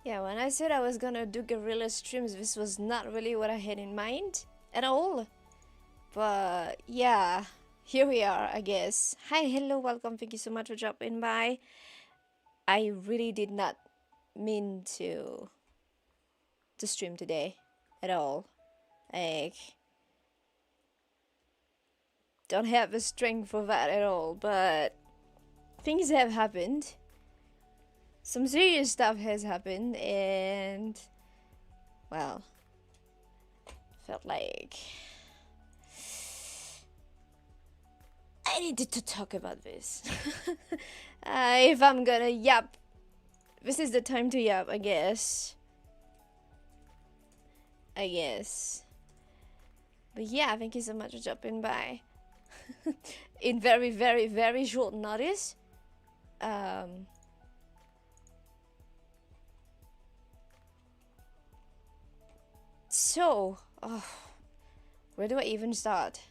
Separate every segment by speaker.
Speaker 1: Yeah, when I said I was gonna do guerrilla streams, this was not really what I had in mind at all. But yeah, here we are, I guess. Hi, hello, welcome. Thank you so much for dropping by. I really did not mean to stream today at all. Like, don't have the strength for that at all, but things have happened. Some serious stuff has happened, and well, felt like I needed to talk about this. If I'm gonna yap, this is the time to yap, I guess. But yeah, thank you so much for dropping by. In very, very, very short notice. So, where do I even start?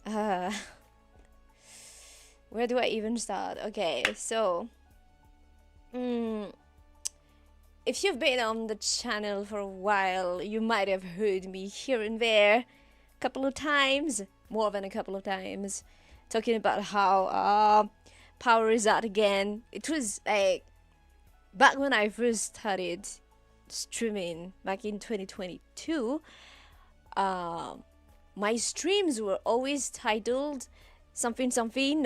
Speaker 1: Where do I even start? Okay, so if you've been on the channel for a while, you might have heard me here and there a couple of times, more than a couple of times, talking about how power is out again. It was like back when I first started streaming back in 2022. My streams were always titled something something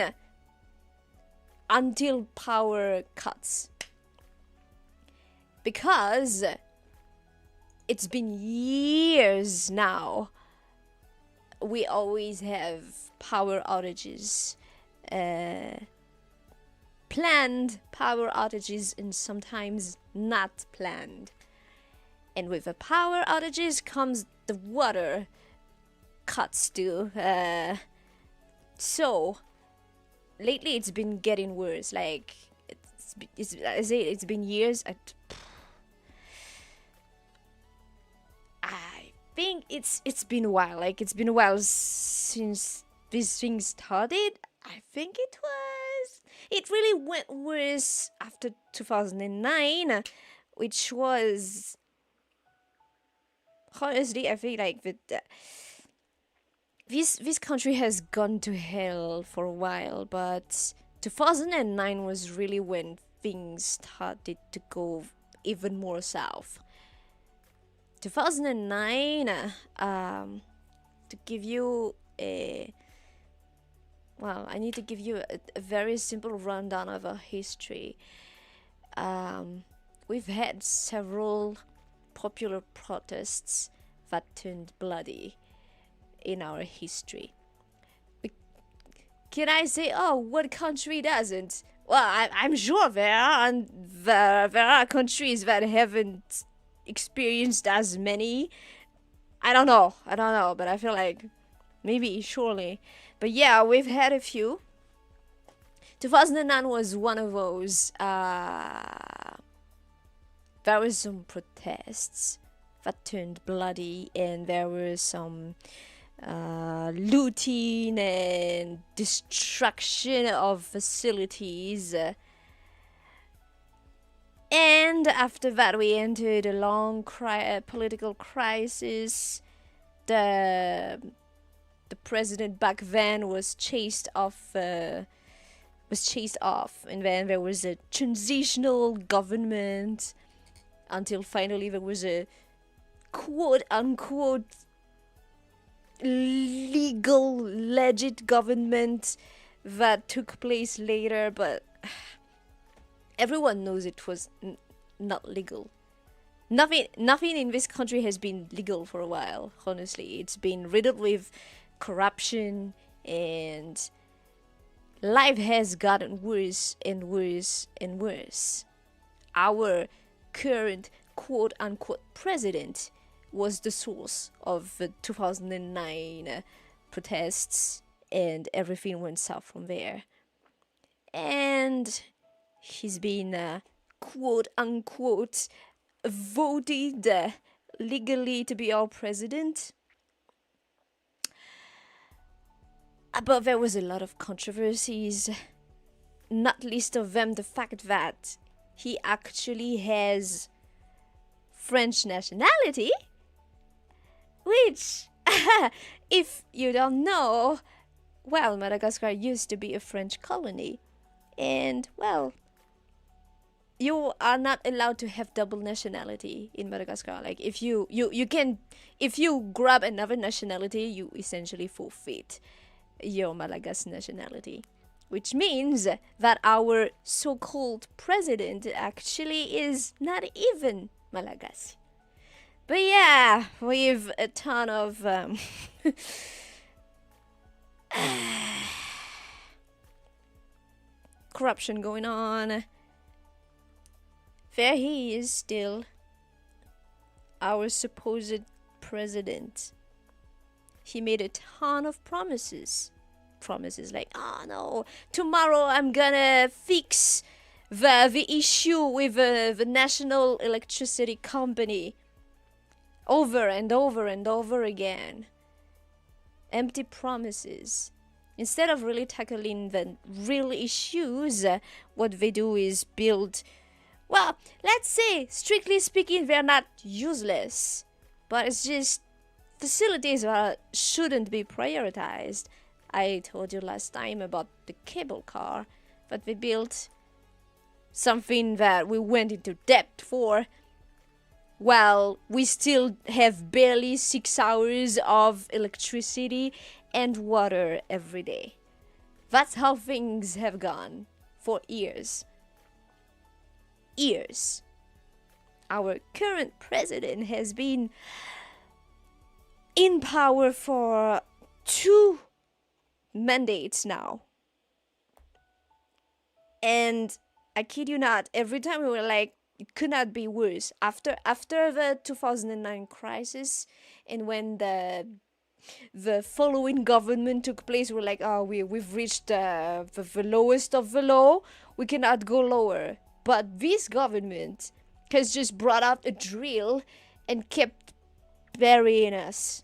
Speaker 1: until power cuts, because it's been years now. We always have power outages, planned power outages, and sometimes not planned. And with the power outages comes the water cuts too. So lately it's been getting worse. Like it's been years. I think it's been a while. Like it's been a while since this thing started. I think it really went worse after 2009, which was, honestly, I feel like this country has gone to hell for a while, but 2009 was really when things started to go even more south. 2009, to give you I need to give you a very simple rundown of our history. We've had several popular protests that turned bloody in our history. Can I say, oh, what country doesn't? Well, I'm sure there are countries that haven't experienced as many. I don't know, but I feel like maybe, surely. But yeah, we've had a few. 2009 was one of those. There were some protests that turned bloody, and there were some looting and destruction of facilities. And after that, we entered a long political crisis. The president back then was chased off. And then there was a transitional government until finally there was a quote-unquote legal, legit government that took place later, but everyone knows it was not legal. Nothing in this country has been legal for a while, honestly. It's been riddled with corruption, and life has gotten worse and worse and worse. Our current quote-unquote president was the source of the 2009 protests, and everything went south from there. And he's been quote-unquote voted legally to be our president. But there was a lot of controversies, not least of them the fact that he actually has French nationality, which, if you don't know, well, Madagascar used to be a French colony. And, well, you are not allowed to have double nationality in Madagascar. Like, if if you grab another nationality, you essentially forfeit your Malagasy nationality. Which means that our so-called president actually is not even Malagasy. But yeah, we've a ton of corruption going on. There he is still, our supposed president. He made a ton of promises. Promises like, oh no, tomorrow I'm gonna fix the issue with the national electricity company. Over and over and over again. Empty promises. Instead of really tackling the real issues, what they do is build, well, let's say, strictly speaking, they're not useless. But it's just facilities that shouldn't be prioritized. I told you last time about the cable car that they built. Something that we went into debt for. Well, we still have barely 6 hours of electricity and water every day. That's how things have gone for years. Years. Our current president has been in power for 2 mandates now. And I kid you not, every time we were like, it could not be worse. After the 2009 crisis, and when the following government took place, we're like, oh, we've reached the lowest of the low. We cannot go lower. But this government has just brought out a drill and kept burying us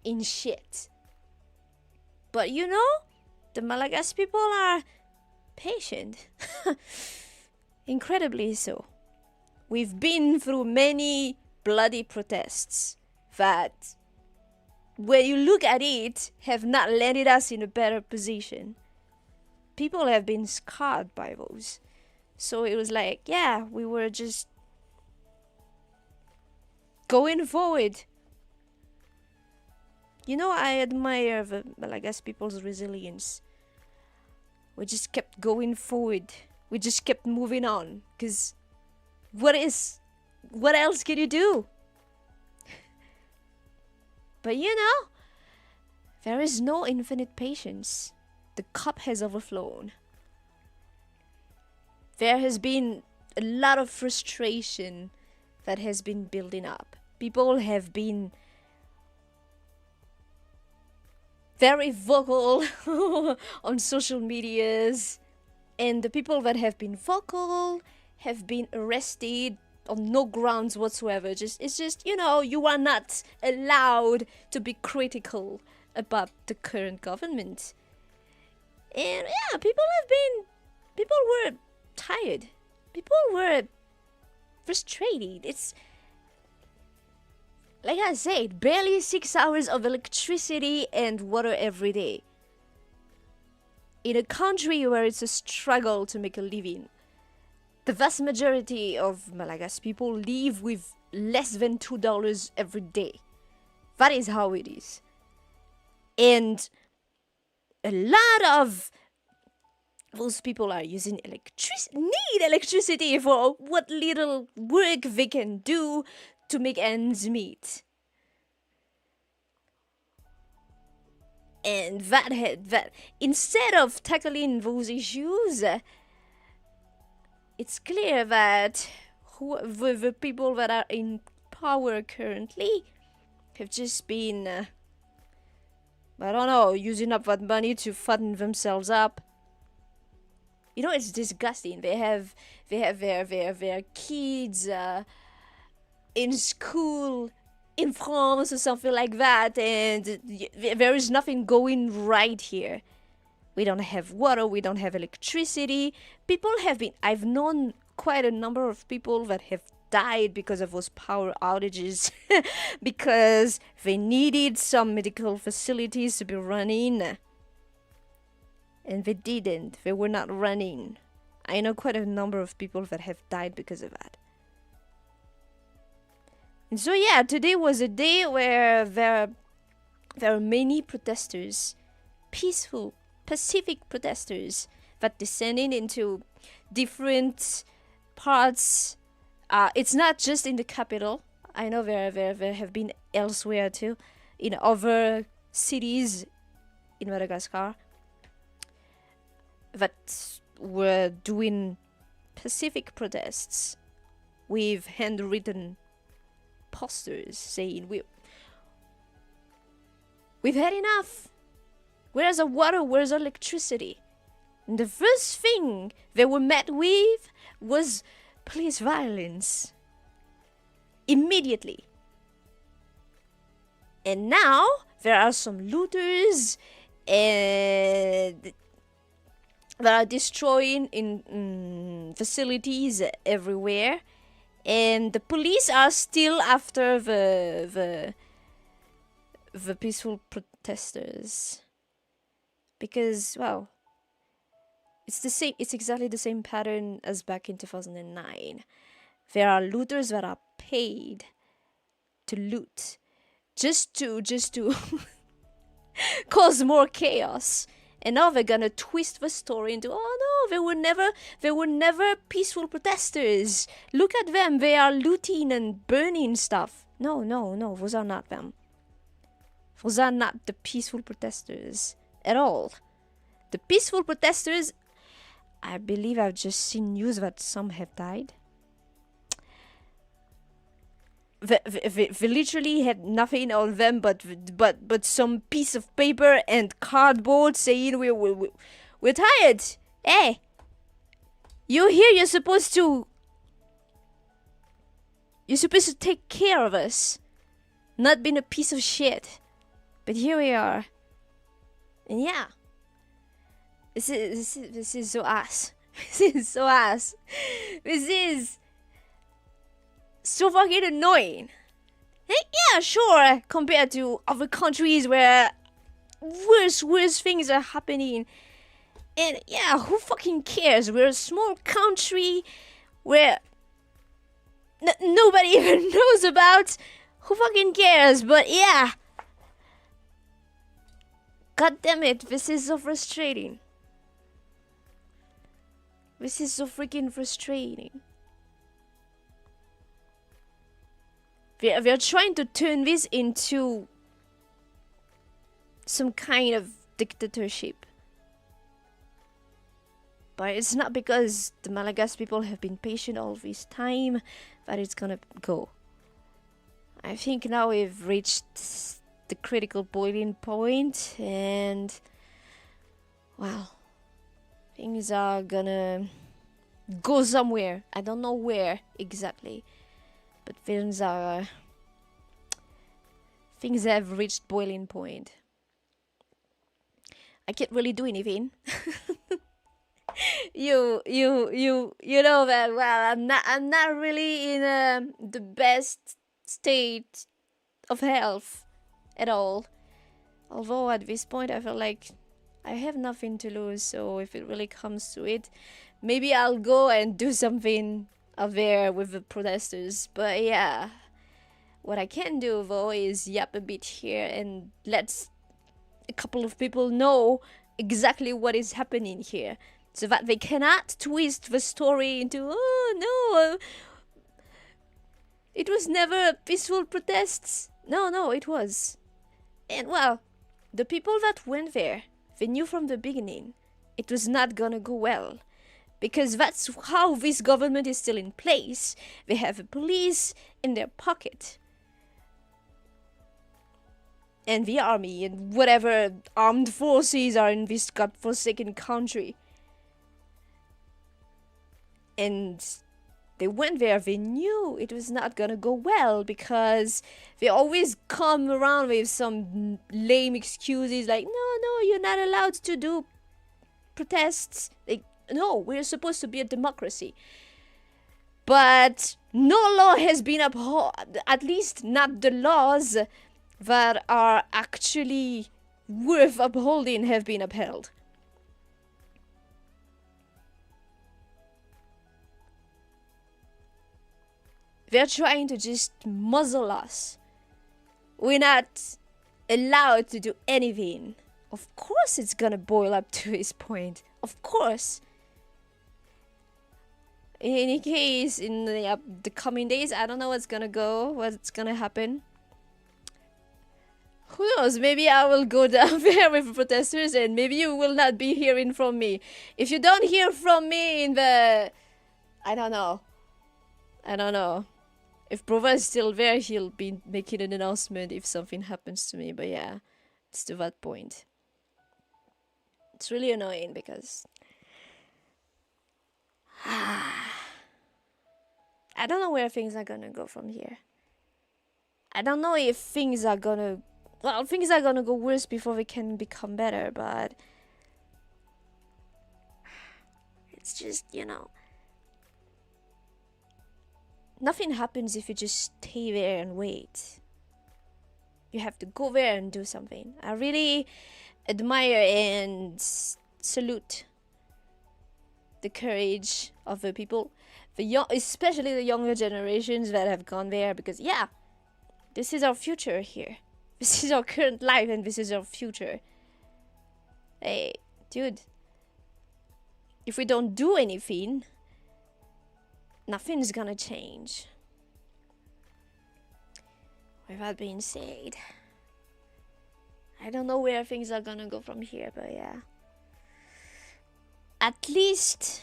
Speaker 1: in shit. But you know, the Malagasy people are patient. Incredibly so. We've been through many bloody protests that, when you look at it, have not landed us in a better position. People have been scarred by those. So it was like, yeah, we were just going forward. You know, I admire the Malagasy people's resilience. We just kept going forward. We just kept moving on. Because what else can you do? But you know, there is no infinite patience. The cup has overflown. There has been a lot of frustration that has been building up. People have been very vocal on social medias, and the people that have been vocal have been arrested on no grounds whatsoever. It's just, you know, you are not allowed to be critical about the current government. And yeah, people were tired. People were frustrated. It's, like I said, barely 6 hours of electricity and water every day. In a country where it's a struggle to make a living, the vast majority of Malagasy people live with less than $2 every day. That is how it is. And a lot of those people are using need electricity for what little work they can do to make ends meet. And that instead of tackling those issues, it's clear that the people that are in power currently have just been, I don't know, using up that money to fatten themselves up. You know, it's disgusting. They have their kids in school in France or something like that, and there is nothing going right here. We don't have water, we don't have electricity. People have been, I've known quite a number of people that have died because of those power outages, because they needed some medical facilities to be running, and they didn't. They were not running. I know quite a number of people that have died because of that. And so yeah, today was a day where there are many protesters, peaceful, pacific protesters, that descended into different parts. It's not just in the capital. I know there have been elsewhere too, in other cities in Madagascar, that were doing pacific protests with handwritten posters saying we've had enough. Where's our water? Where's our electricity? And the first thing they were met with was police violence. Immediately. And now there are some looters and that are destroying in facilities everywhere. And the police are still after the peaceful protesters. Because, well, it's exactly the same pattern as back in 2009. There are looters that are paid to loot just to cause more chaos. And now they're gonna twist the story into, oh no, they were never peaceful protesters. Look at them, they are looting and burning stuff. No, those are not them. Those are not the peaceful protesters at all. The peaceful protesters, I believe I've just seen news that some have died. They literally had nothing on them but some piece of paper and cardboard saying we're tired. Hey, you're here. You're supposed to take care of us, not being a piece of shit. But here we are, and yeah, this is so ass. This is so ass. This is so fucking annoying. Yeah, sure, compared to other countries where worse things are happening. And yeah, who fucking cares? We're a small country where nobody even knows about. Who fucking cares? But yeah. God damn it, this is so frustrating. This is so freaking frustrating. They're trying to turn this into some kind of dictatorship. But it's not because the Malagasy people have been patient all this time that it's gonna go. I think now we've reached the critical boiling point, and well, things are gonna go somewhere. I don't know where exactly. But things have reached boiling point. I can't really do anything. you know that well. I'm not really in the best state of health at all. Although at this point I feel like I have nothing to lose. So if it really comes to it, maybe I'll go and do something out there with the protesters. But yeah, what I can do though is yap a bit here and let a couple of people know exactly what is happening here, so that they cannot twist the story into, oh no, it was never peaceful protests. No, it was. And well, the people that went there, they knew from the beginning it was not gonna go well. Because that's how this government is still in place. They have the police in their pocket. And the army and whatever armed forces are in this godforsaken country. And they went there, they knew it was not gonna go well, because they always come around with some lame excuses like, no, you're not allowed to do protests. Like, no, we're supposed to be a democracy. but no law has been upheld, at least not the laws that are actually worth upholding have been upheld. They're trying to just muzzle us. We're not allowed to do anything. Of course it's gonna boil up to this point. Of course. In any case, in the coming days, I don't know what's gonna happen. Who knows, maybe I will go down there with the protesters and maybe you will not be hearing from me. If you don't hear from me in the... I don't know. If Prova is still there, he'll be making an announcement if something happens to me. But yeah, it's to that point. It's really annoying because... I don't know where things are gonna go from here. I don't know if things are gonna... Well, things are gonna go worse before they can become better, but... It's just, you know... Nothing happens if you just stay there and wait. You have to go there and do something. I really admire and salute the courage of the people, especially the younger generations that have gone there, because yeah, this is our future here. This is our current life and this is our future. Hey, dude, if we don't do anything, nothing's gonna change. With that being said, I don't know where things are gonna go from here, but yeah. At least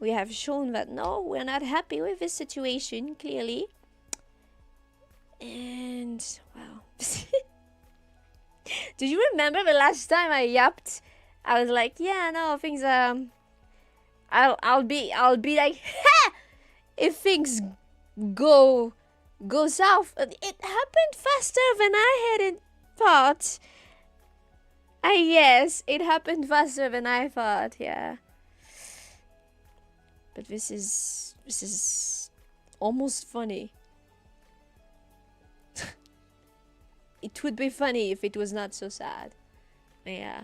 Speaker 1: we have shown that no, we're not happy with this situation, clearly. And, well. Do you remember the last time I yapped? I was like, yeah, no, things I'll be like, ha! If things go south. It happened faster than I had thought. Yes, it happened faster than I thought, yeah. But this is almost funny. It would be funny if it was not so sad. Yeah.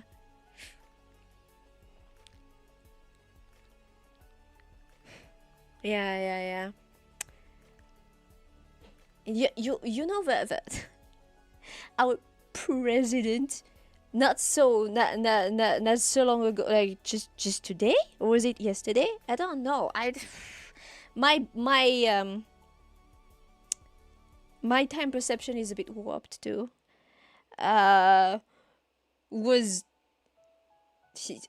Speaker 1: Yeah. You know that our president not so long ago, like just today, or was it yesterday? I don't know. My time perception is a bit warped too. Was se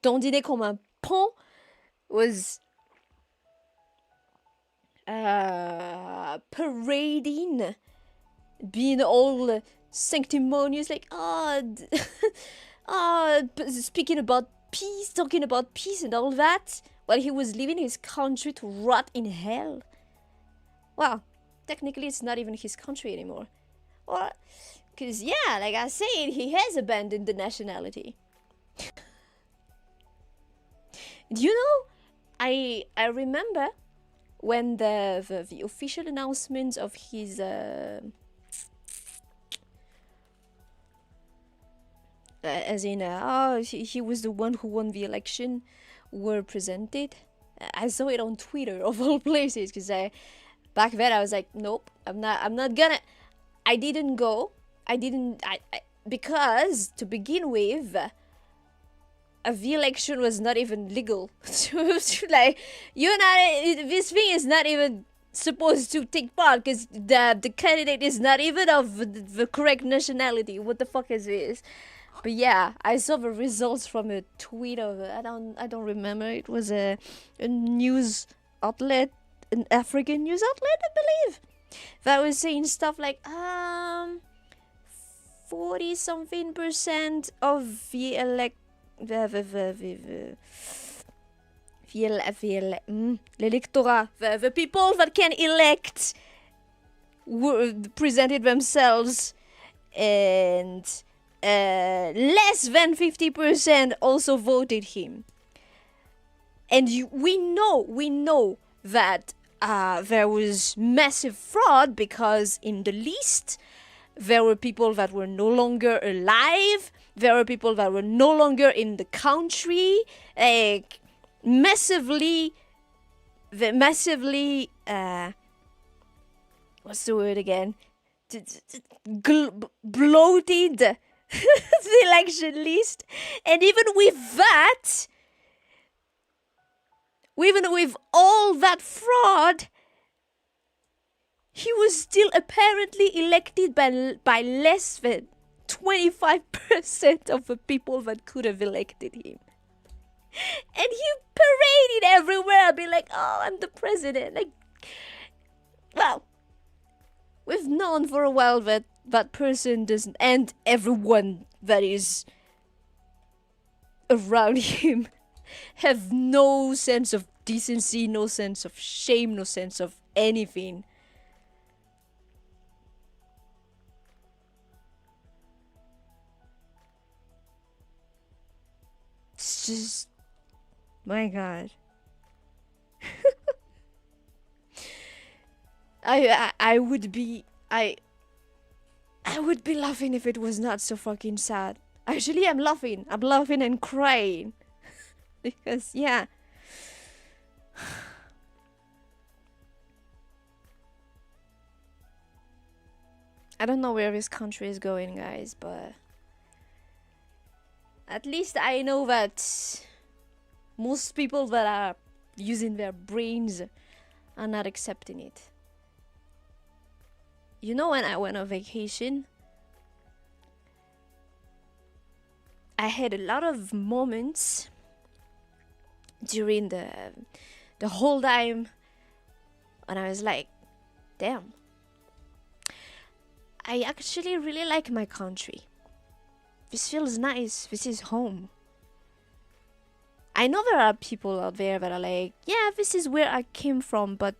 Speaker 1: dandiner comme un pont was parading, being all sanctimonious, like speaking about peace, talking about peace and all that, while he was leaving his country to rot in hell. Well, technically it's not even his country anymore. Or, because yeah, like I said, he has abandoned the nationality. You know, I remember when the official announcement of his as in he was the one who won the election were presented. I saw it on Twitter of all places, because back then I was like, nope, I'm not gonna. I didn't go. I because to begin with, the election was not even legal. Like, this thing is not even supposed to take part, because the candidate is not even of the correct nationality. What the fuck is this? But yeah, I saw the results from a tweet of I don't remember. It was a news outlet, an African news outlet, I believe, that was saying stuff like 40-something% of the l'électorat, the people that can elect presented themselves, and less than 50% also voted him. And we know that there was massive fraud because in the list there were people that were no longer alive. There were people that were no longer in the country. Like massively, what's the word again? Bloated the election list, and even with all that fraud, he was still apparently elected by less than 25% of the people that could have elected him. And he paraded everywhere, be like, "Oh, I'm the president." Like, well, we've known for a while that that person doesn't, and everyone that is around him have no sense of decency, no sense of shame, no sense of anything. It's just, my God. I would be laughing if it was not so fucking sad. Actually, I'm laughing and crying because yeah. I don't know where this country is going, guys, but at least I know that most people that are using their brains are not accepting it. You know, when I went on vacation, I had a lot of moments during the whole time when I was like, damn, I actually really like my country. This feels nice. This is home. I know there are people out there that are like, yeah, this is where I came from, but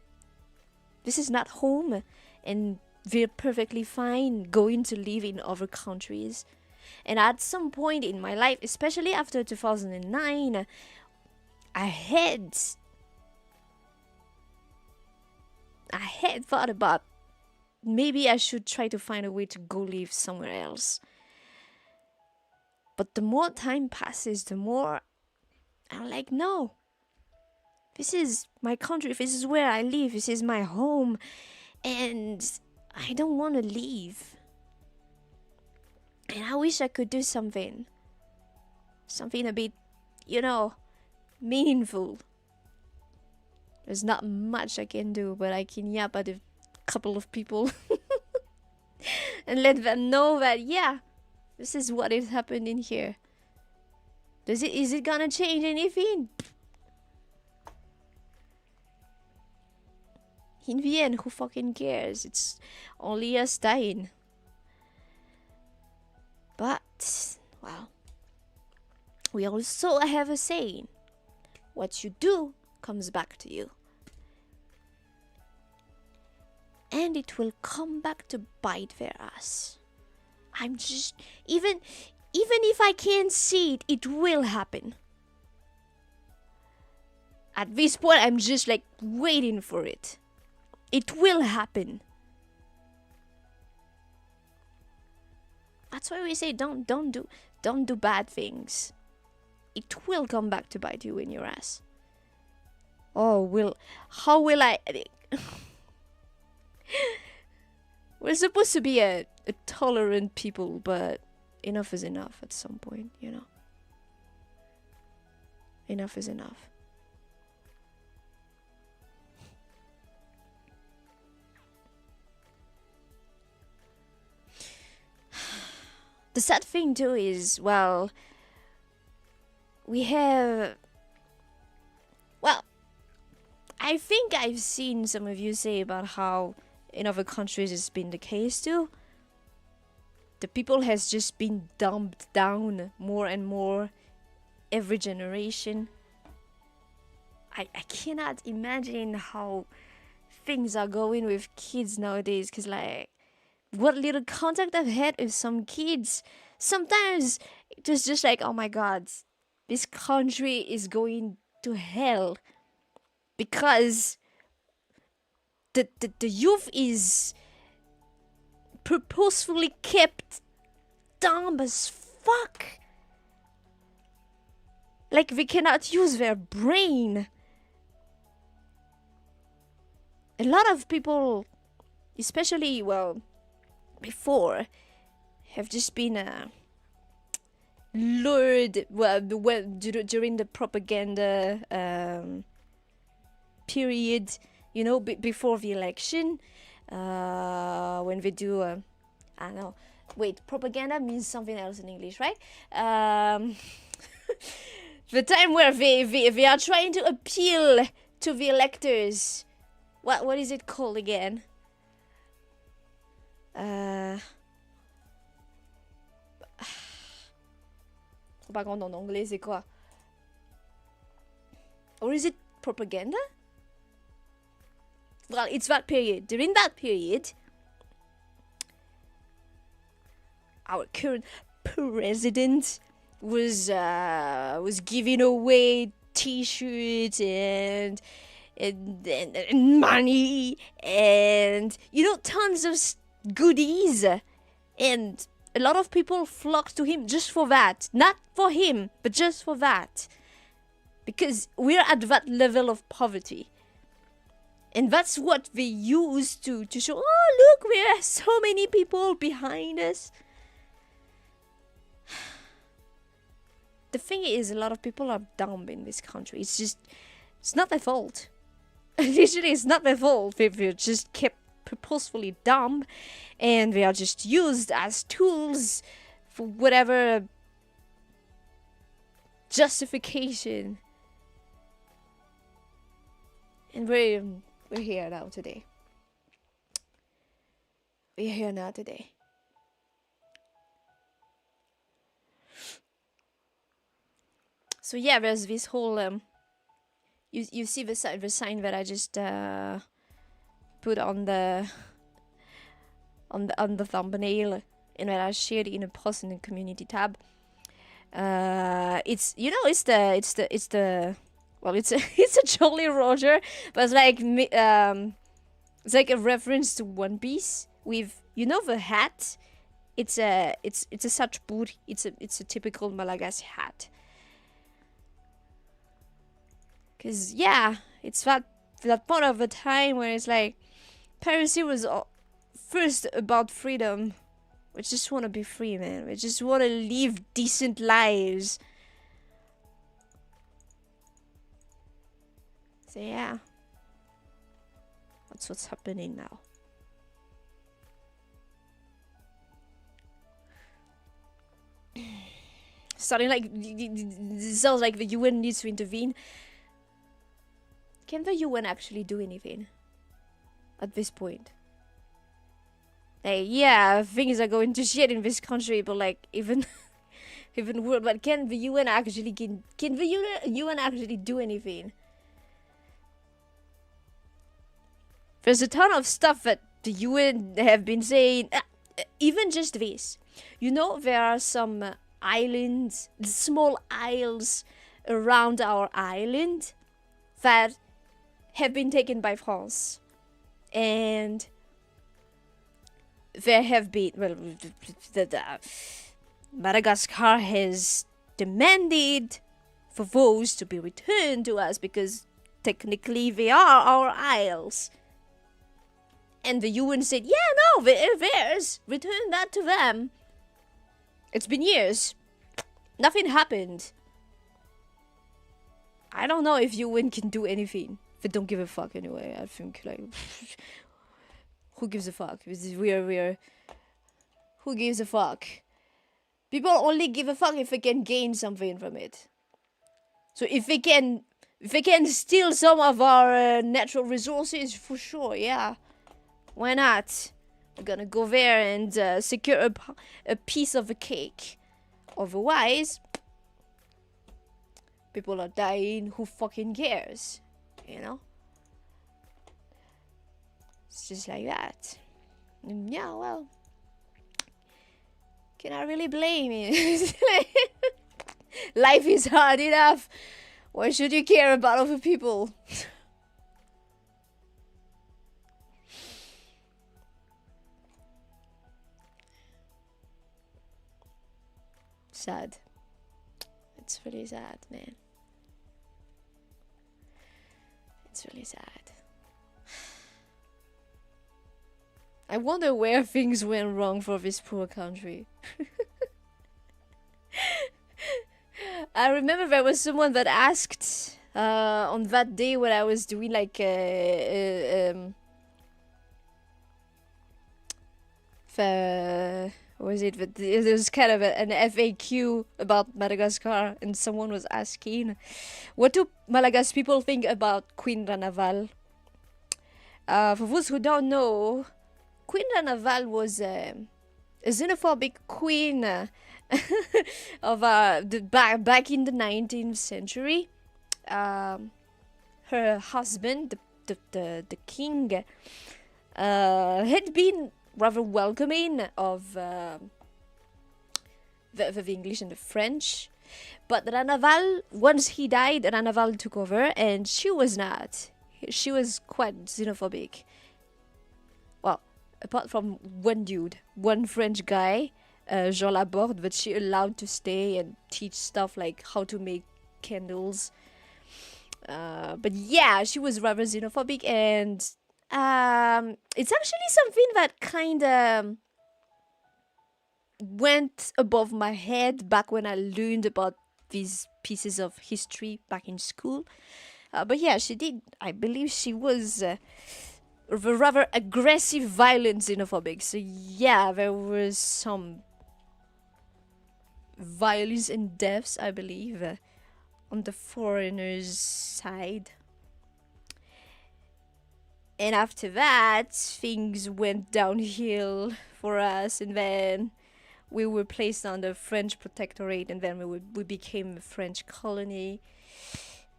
Speaker 1: this is not home. And they're perfectly fine going to live in other countries. And at some point in my life, especially after 2009, I had thought about maybe I should try to find a way to go live somewhere else. But the more time passes, the more I'm like, no. This is my country. This is where I live. This is my home. And I don't want to leave. And I wish I could do something. Something a bit, meaningful. There's not much I can do, but I can yap at a couple of people and let them know that, yeah, this is what is happening here. Is it gonna change anything? In the end, who fucking cares? It's only us dying. But, well, we also have a saying. What you do comes back to you. And it will come back to bite their ass. I'm just, even if I can't see it, it will happen. At this point, I'm just like waiting for it. It will happen. That's why we say don't do bad things. It will come back to bite you in your ass. Oh, how will I? We're supposed to be a tolerant people, but enough is enough at some point, Enough is enough. The sad thing too is, well, I think I've seen some of you say about how in other countries it's been the case too. The people has just been dumped down more and more every generation. I cannot imagine how things are going with kids nowadays, because like what little contact I've had with some kids, sometimes it was just like, oh my god, this country is going to hell because the youth is purposefully kept dumb as fuck. Like, they cannot use their brain. A lot of people, especially, well, before, have just been lured, during the propaganda period, you know, before the election, when they do, I don't know, wait, propaganda means something else in English, right? The time where they are trying to appeal to the electors. What is it called again? Propagande en anglais, c'est quoi? Or is it propaganda? Well, it's that period. During that period, our current president was giving away T-shirts and money and, you know, tons of goodies, and a lot of people flocked to him just for that. Not for him, but just for that, because we're at that level of poverty. And that's what they use to show, oh, look, we have so many people behind us. The thing is, a lot of people are dumb in this country. It's not their fault. Literally, it's not their fault. They're just kept purposefully dumb, and they are just used as tools for whatever justification. And we're here now today. We're here now today. So yeah, there's this whole you see the sign that I just put on the thumbnail, and that I shared in a post in the community tab. It's, you know, it's the well, it's a Jolly Roger, but it's like a reference to One Piece with, you know, the hat. It's a such boot. It's a typical Malagasy hat. Cause yeah, it's that part of the time where it's like, piracy was first about freedom. We just want to be free, man. We just want to live decent lives. So yeah, that's what's happening now. Starting like, it sounds like the UN needs to intervene. Can the UN actually do anything at this point? Like, yeah, things are going to shit in this country, but like, even world, but can the UN actually can the UN actually do anything? There's a ton of stuff that the UN have been saying. Even just this, you know, there are some islands, small isles around our island that have been taken by France, and there have been, well, Madagascar has demanded for those to be returned to us because technically they are our isles. And the UN said, yeah, no, they're theirs. Return that to them. It's been years. Nothing happened. I don't know if UN can do anything. They don't give a fuck anyway. I think, like, who gives a fuck? We're who gives a fuck? People only give a fuck if they can gain something from it. So if they can steal some of our natural resources, for sure, yeah. Why not? We're gonna go there and secure a piece of the cake. Otherwise, people are dying. Who fucking cares? You know? It's just like that. And yeah, well, can I really blame you? Life is hard enough. Why should you care about other people? Sad. It's really sad, man. It's really sad. I wonder where things went wrong for this poor country. I remember there was someone that asked on that day when I was doing like what was it? But there was kind of an FAQ about Madagascar, and someone was asking, "What do Malagasy people think about Queen Ranaval?" For those who don't know, Queen Ranaval was a xenophobic queen of back in the 19th century. Her husband, the king, had been rather welcoming of the English and the French, but Ranaval, once he died, Ranaval took over, and she was not. She was quite xenophobic. Well, apart from one dude, one French guy, Jean Laborde, but she allowed to stay and teach stuff like how to make candles. But yeah, she was rather xenophobic, and it's actually something that kind of went above my head back when I learned about these pieces of history back in school. But yeah, she did. I believe she was rather aggressive, violent xenophobic. So yeah, there was some violence and deaths, I believe, on the foreigners' side. And after that, things went downhill for us, and then we were placed under French protectorate, and then we became a French colony,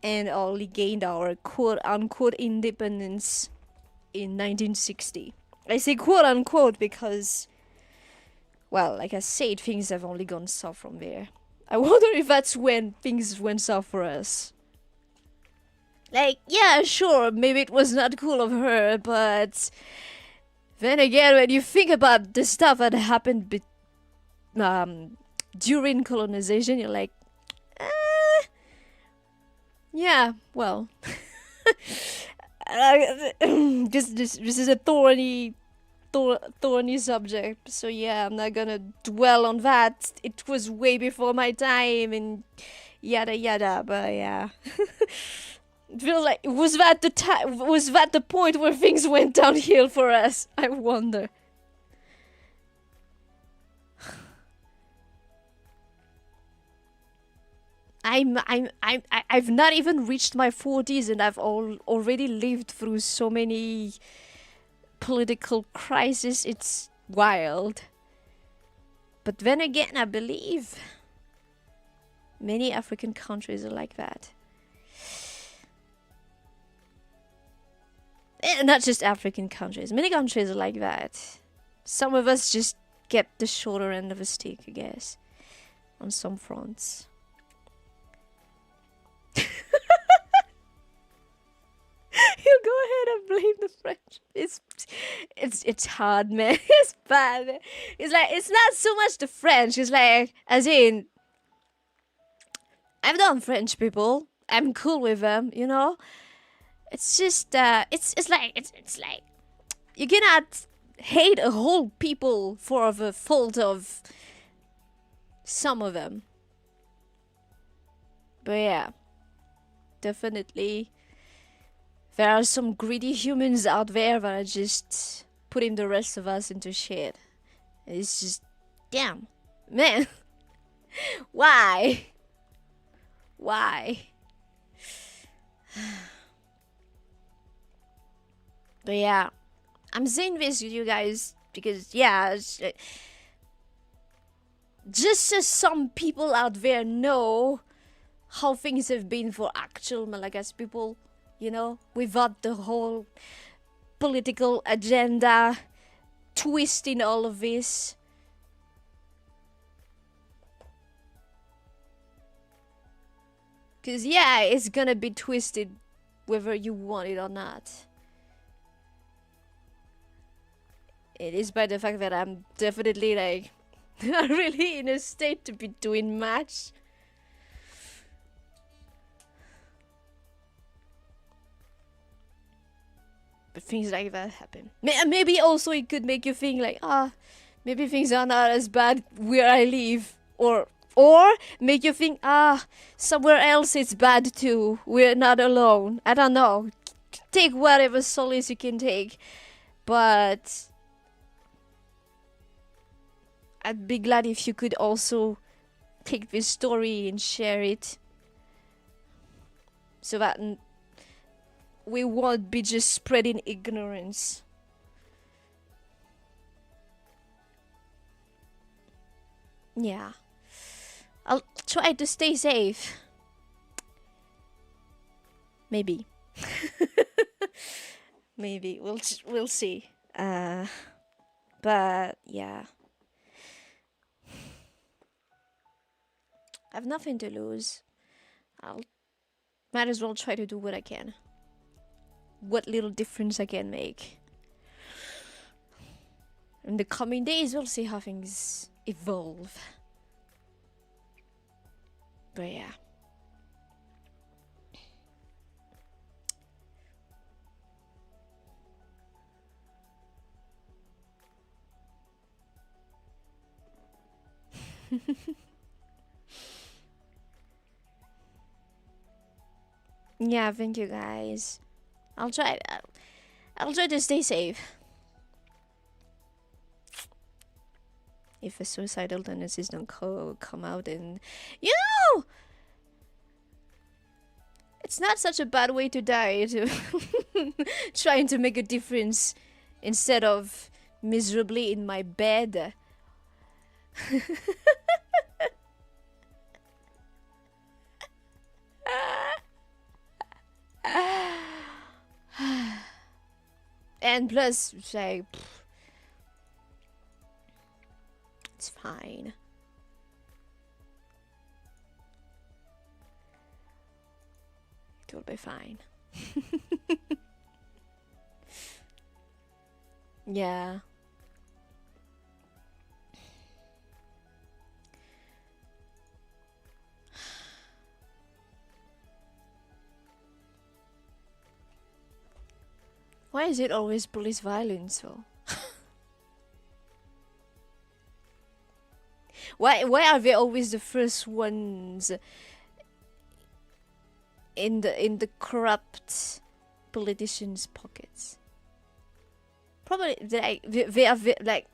Speaker 1: and only gained our quote-unquote independence in 1960. I say quote-unquote because, well, like I said, things have only gone south from there. I wonder if that's when things went south for us. Like, yeah, sure, maybe it was not cool of her, but then again, when you think about the stuff that happened during colonization, you're like, yeah, well, this is a thorny subject, so yeah, I'm not gonna dwell on that. It was way before my time, and yada yada, but yeah. It feels like, was that the point where things went downhill for us? I wonder. I've not even reached my 40s, and I've already lived through so many political crises. It's wild. But then again, I believe many African countries are like that. Not just African countries. Many countries are like that. Some of us just get the shorter end of a stick, I guess, on some fronts. He'll go ahead and blame the French. It's hard, man. It's bad. It's like, it's not so much the French. It's like, as in, I've known French people. I'm cool with them, you know. It's just it's like you cannot hate a whole people for the fault of some of them. But yeah, definitely there are some greedy humans out there that are just putting the rest of us into shit. It's just, damn, man. Why? But yeah, I'm saying this with you guys because, yeah, just so some people out there know how things have been for actual Malagasy people, you know, without the whole political agenda twist in all of this. Because, yeah, it's gonna be twisted whether you want it or not. It is by the fact that I'm definitely like are really in a state to be doing much. But things like that happen. Maybe also it could make you think like, maybe things are not as bad where I live. Or make you think, somewhere else it's bad too. We're not alone. I don't know. Take whatever solace you can take. But I'd be glad if you could also take this story and share it. So that we won't be just spreading ignorance. Yeah. I'll try to stay safe. Maybe. Maybe. We'll see. But yeah. I've nothing to lose. Might as well try to do what I can. What little difference I can make. In the coming days, we'll see how things evolve. But yeah. Yeah, thank you guys. I'll try to stay safe. If a suicidal tendencies don't come out, and it's not such a bad way to die, to trying to make a difference instead of miserably in my bed. And plus, like, it's fine. It will be fine. Yeah. Why is it always police violence though? Why are they always the first ones in the corrupt politicians' pockets? Probably they are like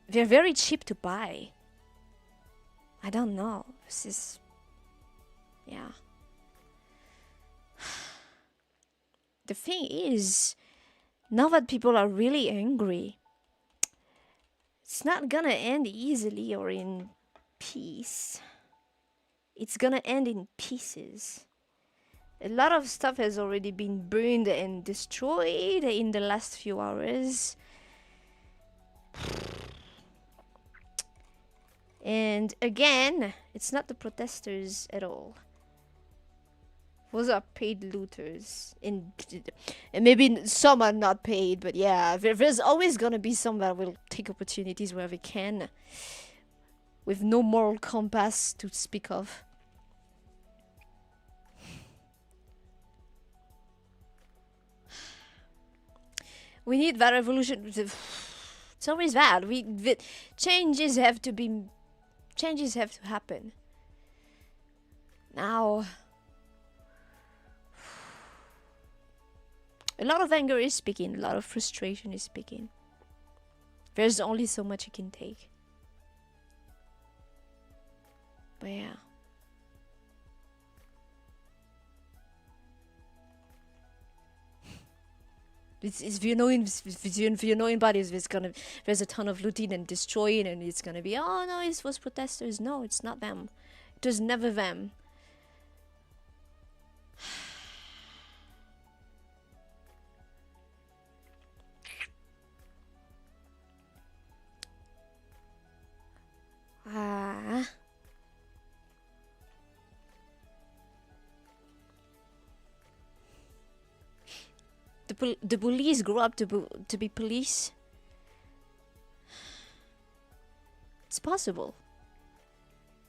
Speaker 1: they're very cheap to buy. I don't know. This is yeah. The thing is, now that people are really angry, it's not gonna end easily or in peace. It's gonna end in pieces. A lot of stuff has already been burned and destroyed in the last few hours. And again, it's not the protesters at all. Those are paid looters. And maybe some are not paid, but yeah, there's always gonna be some that will take opportunities where they can, with no moral compass to speak of. We need that revolution. It's always that. Changes have to happen. Now, a lot of anger is speaking, a lot of frustration is speaking. There's only so much you can take. But yeah. If you know in bodies, there's a ton of looting and destroying, and it's gonna be, oh no, it was protesters. No, it's not them. It was never them. The police grew up to be police. it's possible.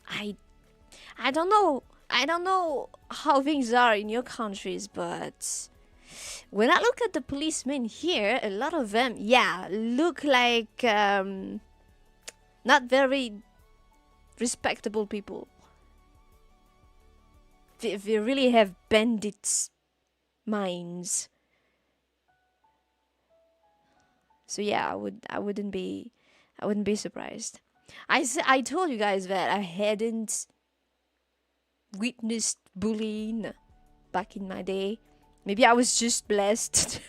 Speaker 1: I don't know. I don't know how things are in your countries, but when I look at the policemen here, a lot of them, yeah, look like not very respectable people. They really have bandits' minds. So yeah, I wouldn't be surprised. I told you guys that I hadn't witnessed bullying back in my day. Maybe I was just blessed.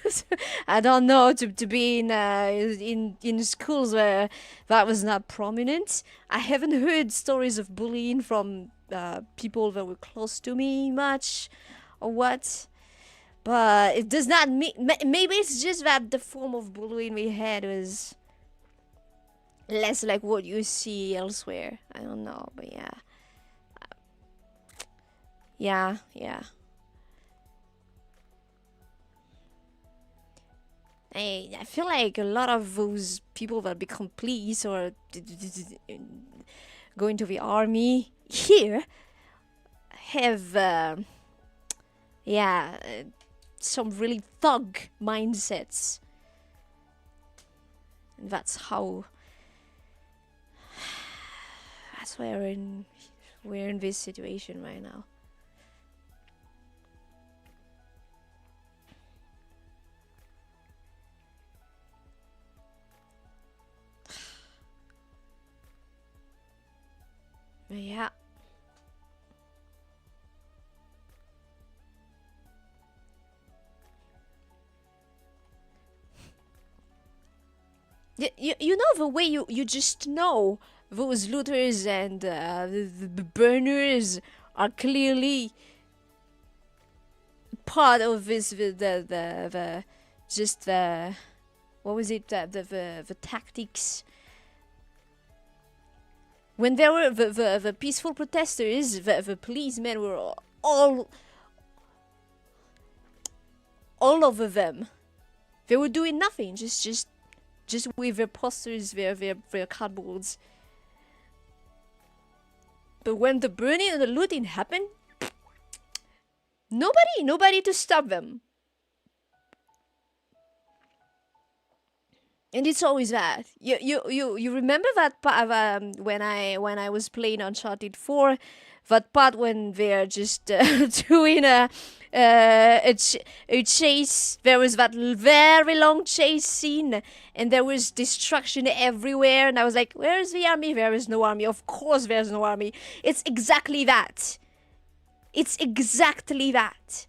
Speaker 1: I don't know, to be in schools where that was not prominent. I haven't heard stories of bullying from people that were close to me much, or what. But it does not mean. Maybe it's just that the form of bullying we had was less like what you see elsewhere. I don't know, but yeah. Yeah. I feel like a lot of those people that become police or go into the army here have, some really thug mindsets. And that's how. That's why we're in this situation right now. Yeah. You know the way you just know those looters and the burners are clearly part of this the just the what was it the tactics. When there were the peaceful protesters, the policemen were all over them. They were doing nothing, just with their posters, their cardboards. But when the burning and the looting happened, nobody to stop them. And it's always that. You remember that part when I was playing Uncharted 4, that part when they're just doing a chase. There was that very long chase scene, and there was destruction everywhere. And I was like, "Where is the army? There is no army. Of course, there's no army." It's exactly that. It's exactly that.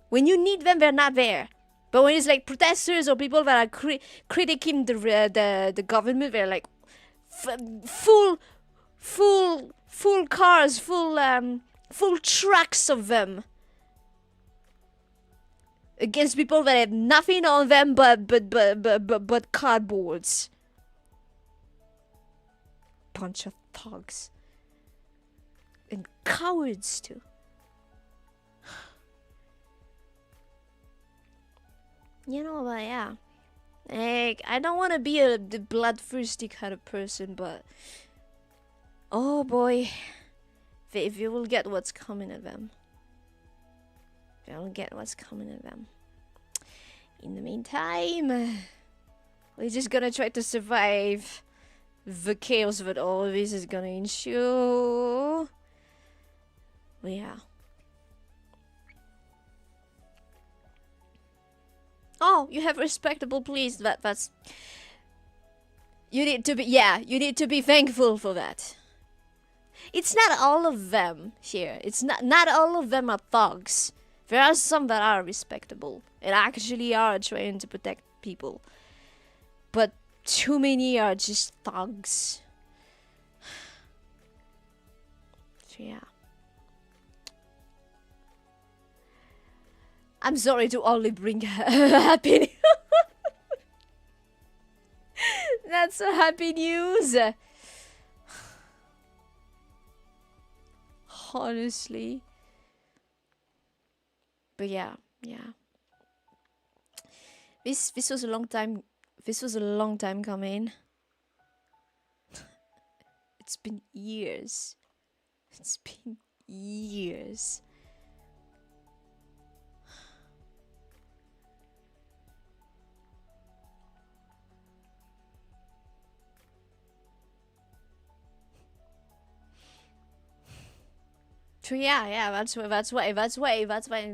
Speaker 1: When you need them, they're not there. But when it's like protesters or people that are critiquing the government, they're like full cars, full trucks of them against people that have nothing on them but cardboards. Bunch of thugs and cowards too. You know, but yeah. Like, I don't want to be the bloodthirsty kind of person, but oh boy, they will get what's coming at them. They'll get what's coming at them. In the meantime, we're just gonna try to survive the chaos that all of this is gonna ensue. But yeah. Oh, you have respectable police. That's. You need to be thankful for that. It's not all of them here. It's not all of them are thugs. There are some that are respectable and actually are trying to protect people. But too many are just thugs. So yeah. I'm sorry to only bring happy news. That's so happy news. Honestly. But yeah. This was a long time. This was a long time coming. It's been years. It's been years. So yeah, that's why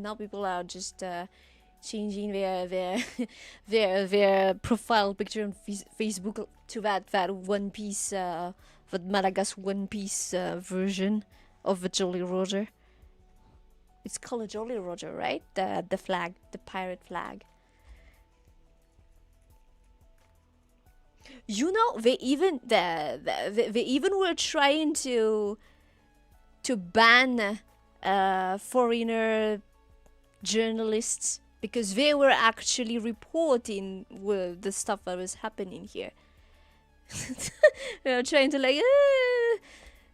Speaker 1: now people are just changing their their profile picture on Facebook to that One Piece that Madagascar One Piece version of the Jolly Roger. It's called a Jolly Roger, right? The flag, the pirate flag. You know, they even they even were trying to ban foreigner journalists because they were actually reporting the stuff that was happening here. They were trying to like,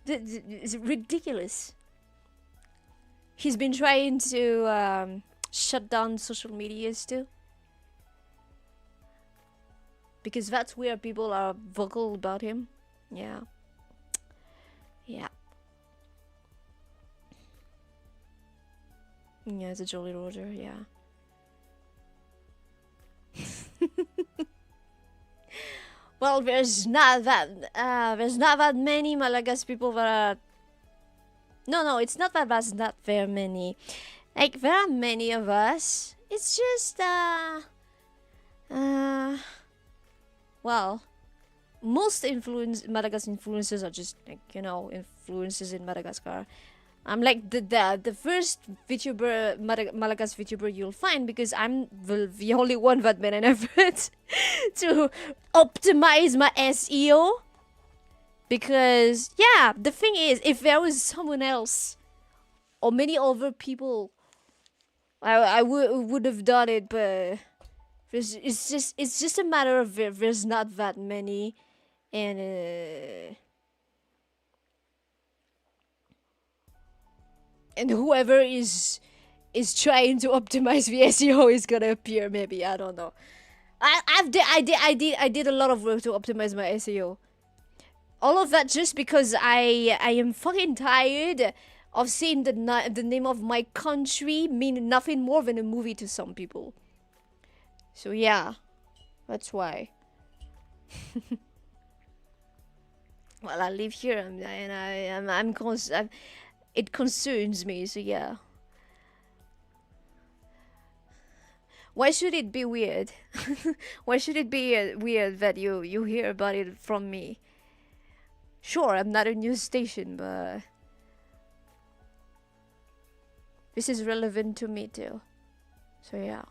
Speaker 1: it's ridiculous. He's been trying to shut down social medias too, because that's where people are vocal about him. Yeah. Yeah. Yeah, it's a Jolly Roger, yeah. Well, there's not that many Malagasy people that are. No, it's not that there's not very many. Like, there are many of us. It's just well, most Madagascar influencers are just like, you know, influencers in Madagascar. I'm like the first Vtuber, Malagasy Vtuber you'll find, because I'm the only one that made an effort to optimize my SEO. Because, yeah, the thing is, if there was someone else or many other people, I would have done it, but it's just a matter of there's not that many, and whoever is trying to optimize the SEO is gonna appear. Maybe, I don't know. I did a lot of work to optimize my SEO. All of that just because I am fucking tired of seeing the name of my country mean nothing more than a movie to some people. So yeah, that's why. Well, I live here, and it concerns me. So yeah. Why should it be weird? Why should it be weird that you hear about it from me? Sure, I'm not a news station, but this is relevant to me too. So yeah.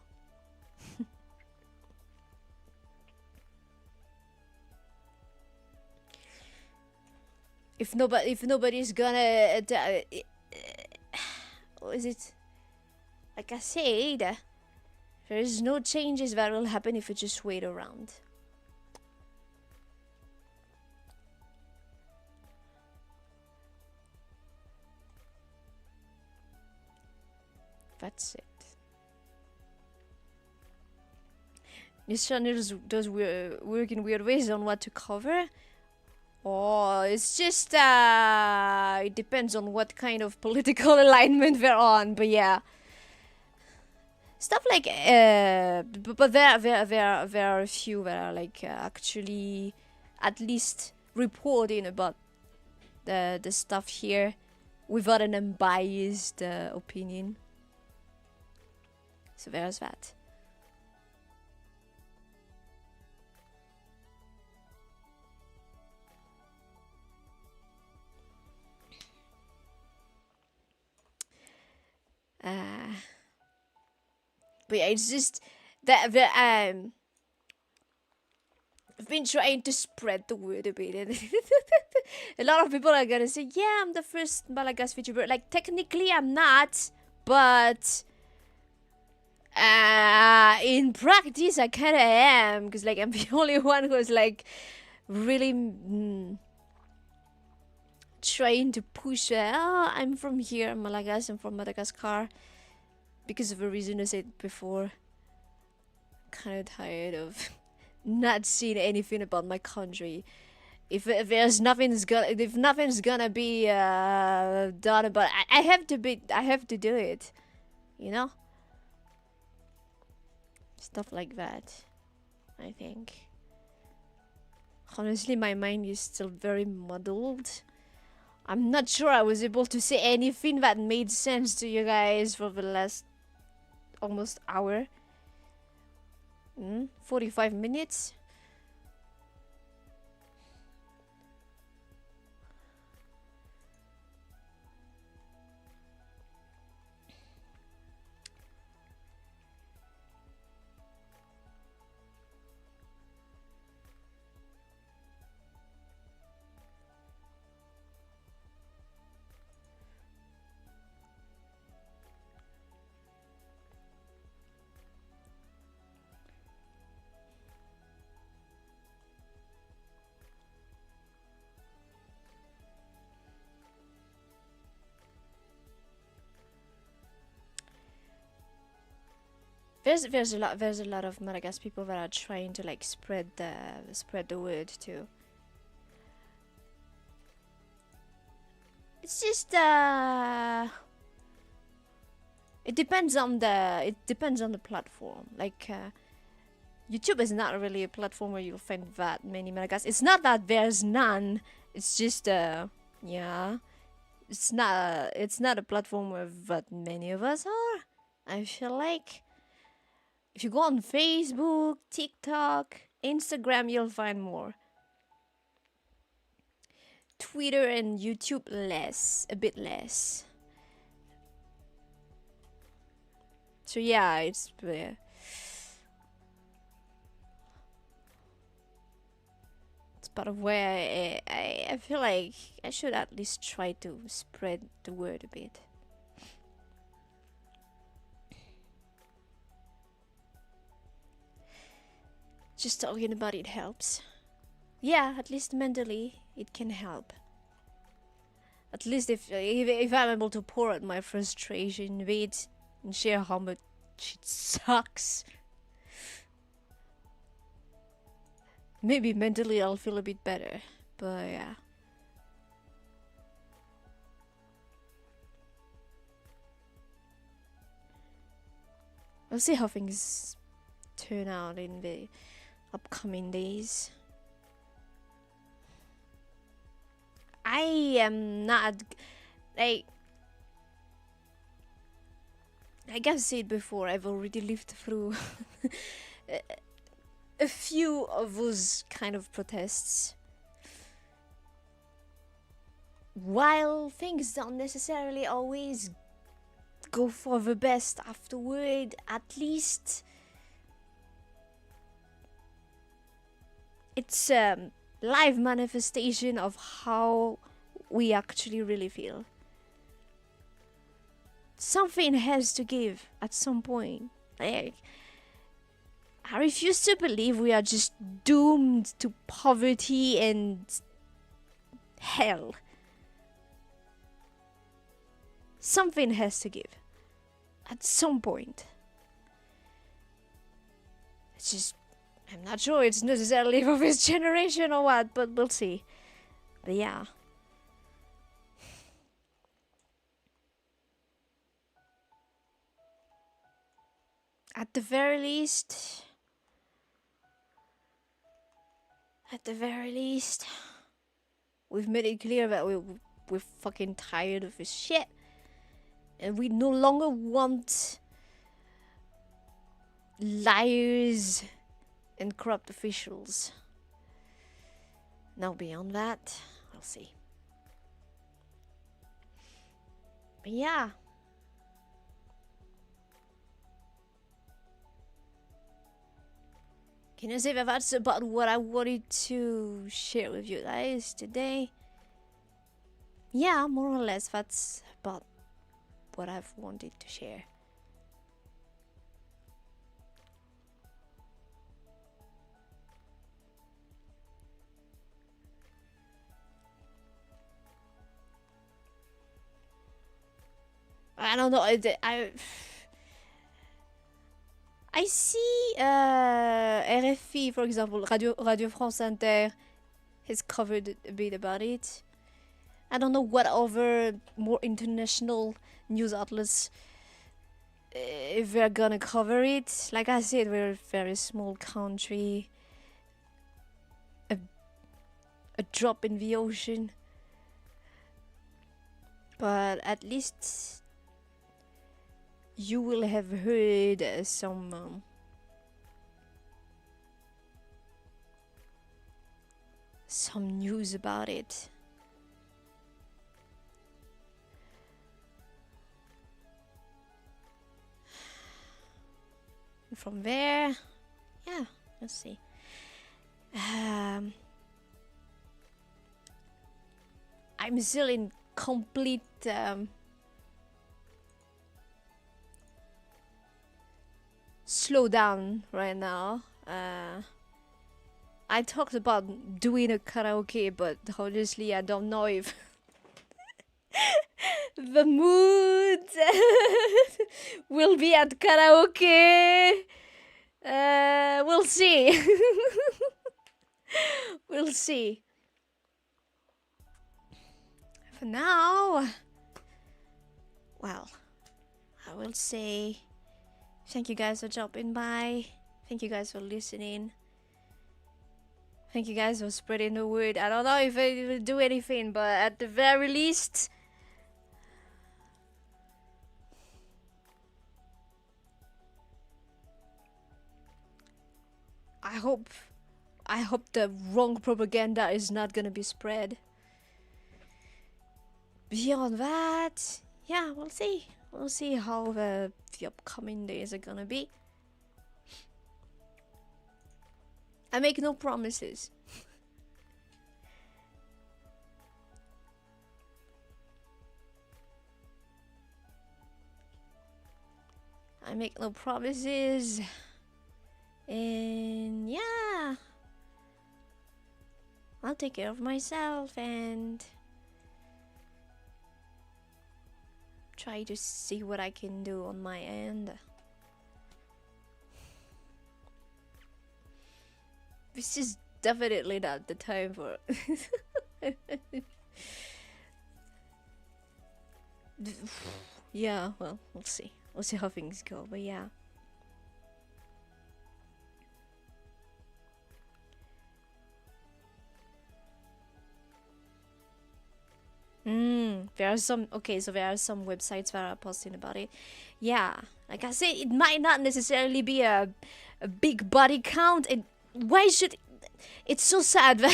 Speaker 1: If nobody's gonna what is it? Like I said, there is no changes that will happen if you just wait around. That's it. This channel does work in weird ways on what to cover. Oh, it's just it depends on what kind of political alignment they're on, but yeah. Stuff like but there are a few that are like actually at least reporting about the stuff here without an unbiased opinion. So there's that. But yeah, it's just that I've been trying to spread the word a bit, and a lot of people are gonna say, "Yeah, I'm the first Malagasy Vtuber." Like, technically, I'm not, but in practice, I kind of am, because like I'm the only one who's like really trying to push. I'm from here, Malagasy. I'm from Madagascar. Because of a reason I said before, kind of tired of not seeing anything about my country. If nothing's gonna be done about it, I have to do it, you know, stuff like that. I think honestly my mind is still very muddled. I'm not sure I was able to say anything that made sense to you guys for the last almost hour. 45 minutes. There's a lot of Madagascar people that are trying to like spread the word too. It's just it depends on the platform. Like YouTube is not really a platform where you'll find that many Madagascar. It's not that there's none. It's just yeah. It's not a platform where that many of us are. I feel like if you go on Facebook, TikTok, Instagram, you'll find more. Twitter and YouTube a bit less. So yeah, it's part of where I feel like I should at least try to spread the word a bit. Just talking about it helps. Yeah, at least mentally it can help. At least if I'm able to pour out my frustration with it and share how much it sucks, maybe mentally I'll feel a bit better. But yeah. We'll see how things turn out in the upcoming days. I am not like I've said before, I've already lived through a few of those kind of protests. While things don't necessarily always go for the best afterward, at least it's a live manifestation of how we actually really feel. Something has to give at some point. Like, I refuse to believe we are just doomed to poverty and hell. Something has to give at some point. It's just, I'm not sure it's necessarily for this generation or what, but we'll see. But yeah. At the very least, we've made it clear that we're fucking tired of this shit. And we no longer want liars and corrupt officials. Now beyond that, I'll see. But yeah. Can I say that that's about what I wanted to share with you guys today? Yeah, more or less that's about what I've wanted to share. I don't know. I see RFI, for example, Radio France Inter has covered a bit about it. I don't know what other more international news outlets if we're gonna cover it. Like I said, we're a very small country. A drop in the ocean. But at least you will have heard some news about it. And from there, yeah, let's see. I'm still in complete slowdown right now. I talked about doing a karaoke, but honestly, I don't know if the mood will be at karaoke. We'll see. We'll see. For now, well, I will say thank you guys for dropping by. Thank you guys for listening. Thank you guys for spreading the word. I don't know if I will do anything, but at the very least, I hope the wrong propaganda is not gonna be spread. Beyond that, yeah, we'll see. We'll see how the upcoming days are gonna be. I make no promises. I make no promises. And yeah, I'll take care of myself and try to see what I can do on my end. This is definitely not the time for yeah, well, we'll see. We'll see how things go, but yeah. There are some, okay, so there are some websites that are posting about it. Yeah, like I said, it might not necessarily be a big body count, and why should, it's so sad that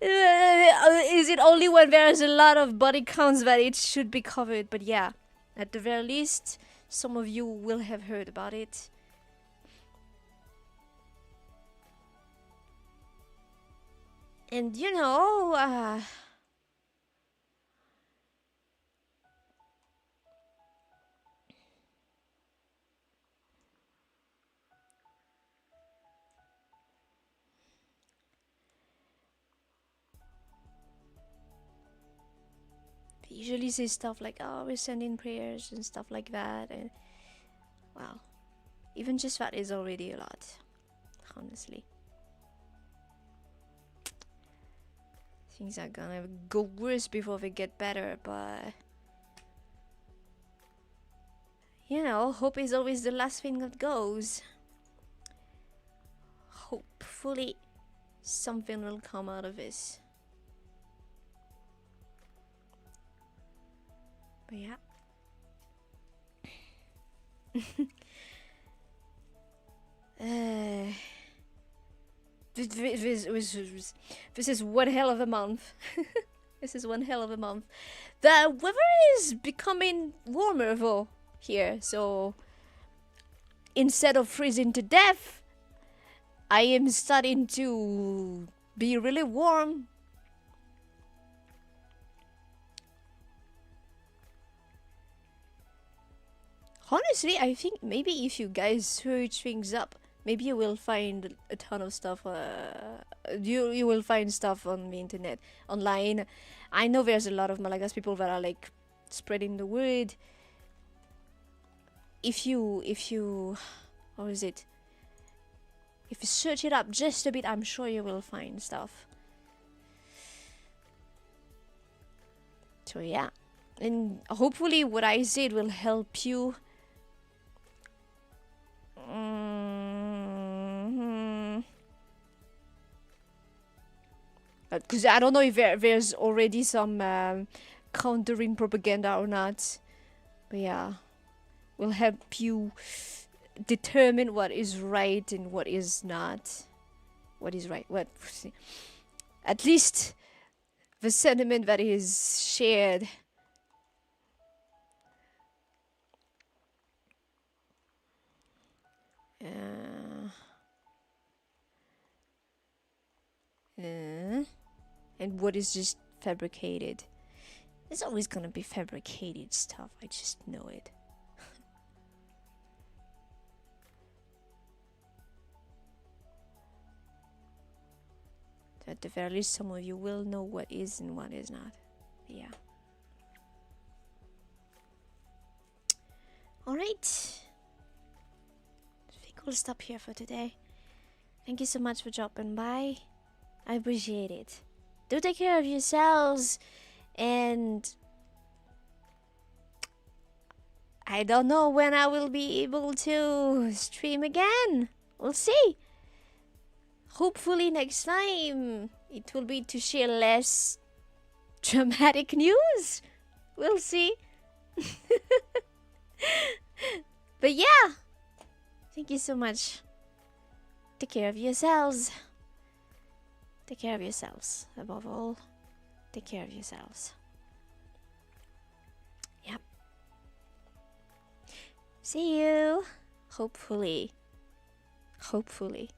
Speaker 1: is it only when there's a lot of body counts that it should be covered? But yeah, at the very least, some of you will have heard about it. And you know, they usually say stuff like, oh, we're sending prayers and stuff like that, and wow, even just that is already a lot, honestly. Things are gonna go worse before they get better, but you know, hope is always the last thing that goes. Hopefully something will come out of this. But yeah. This is one hell of a month. This is one hell of a month. The weather is becoming warmer though here, so instead of freezing to death, I am starting to be really warm. Honestly, I think maybe if you guys search things up, maybe you will find a ton of stuff. You will find stuff on the internet, online. I know there's a lot of Malagasy people that are like spreading the word. If you, what is it? If you search it up just a bit, I'm sure you will find stuff. So yeah, and hopefully what I said will help you. Because I don't know if there's already some countering propaganda or not. But yeah, will help you determine what is right and what is not. What is right? What? At least the sentiment that is shared. And what is just fabricated. It's always gonna be fabricated stuff. I just know it. At the very least, some of you will know what is and what is not. But yeah. Alright. I think we'll stop here for today. Thank you so much for dropping by. I appreciate it. Do take care of yourselves. And I don't know when I will be able to stream again. We'll see. Hopefully next time it will be to share less dramatic news. We'll see. But yeah, thank you so much. Take care of yourselves. Take care of yourselves. Above all, take care of yourselves. Yep. See you. Hopefully. Hopefully.